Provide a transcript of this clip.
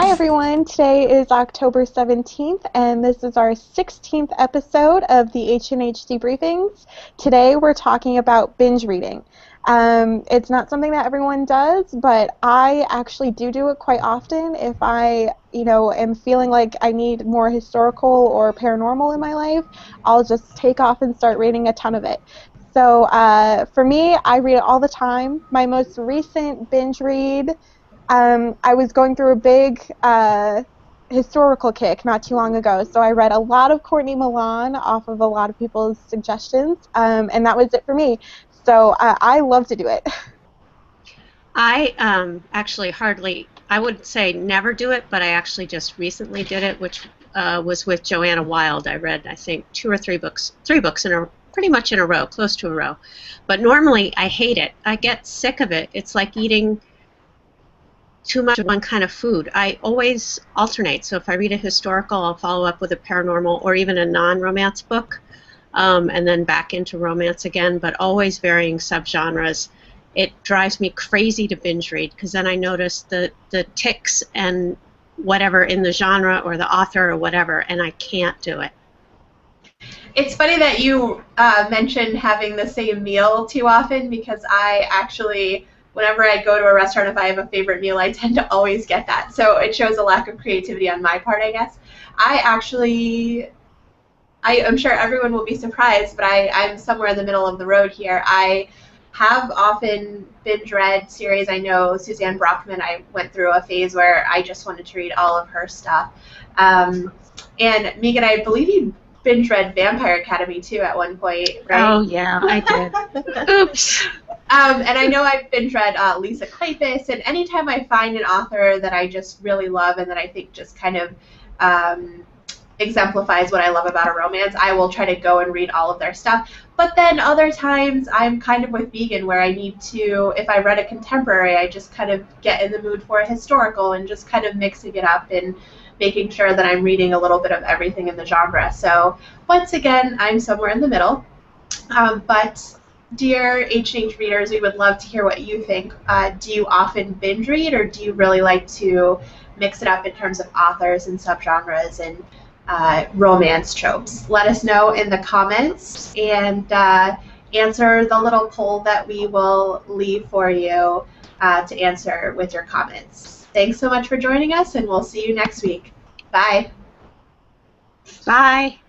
Hi everyone, today is October 17th and this is our 16th episode of the H&H Debriefings. Today we're talking about binge reading. It's not something that everyone does, but I actually do it quite often if I, am feeling like I need more historical or paranormal in my life. I'll just take off and start reading a ton of it. So for me, I read it all the time. My most recent binge read, I was going through a big historical kick not too long ago, so I read a lot of Courtney Milan off of a lot of people's suggestions, and that was it for me. So I love to do it. I actually I would say never do it, but I actually just recently did it, which was with Joanna Wild. I read, I think, three books pretty much in a row, close to a row. But normally I hate it. I get sick of it. It's like eating too much of one kind of food. I always alternate. So if I read a historical, I'll follow up with a paranormal or even a non-romance book, and then back into romance again, but always varying subgenres. It drives me crazy to binge read because then I notice the ticks and whatever in the genre or the author or whatever, and I can't do it. It's funny that you mentioned having the same meal too often, because I actually, whenever I go to a restaurant, if I have a favorite meal, I tend to always get that. So it shows a lack of creativity on my part, I guess. I'm sure everyone will be surprised, but I'm somewhere in the middle of the road here. I have often binge read series. I know Suzanne Brockman, I went through a phase where I just wanted to read all of her stuff. And Megan, I believe you binge read Vampire Academy too at one point, right? Oh yeah, I did. Oops. And I know I've binge read Lisa Kleypas, and anytime I find an author that I just really love and that I think just kind of exemplifies what I love about a romance, I will try to go and read all of their stuff. But then other times I'm kind of with Megan, where I need to, if I read a contemporary, I just kind of get in the mood for a historical and just kind of mixing it up and making sure that I'm reading a little bit of everything in the genre. So once again, I'm somewhere in the middle. But dear H&H readers, we would love to hear what you think. Do you often binge read, or do you really like to mix it up in terms of authors and subgenres and romance tropes? Let us know in the comments and answer the little poll that we will leave for you to answer with your comments. Thanks so much for joining us, and we'll see you next week. Bye. Bye.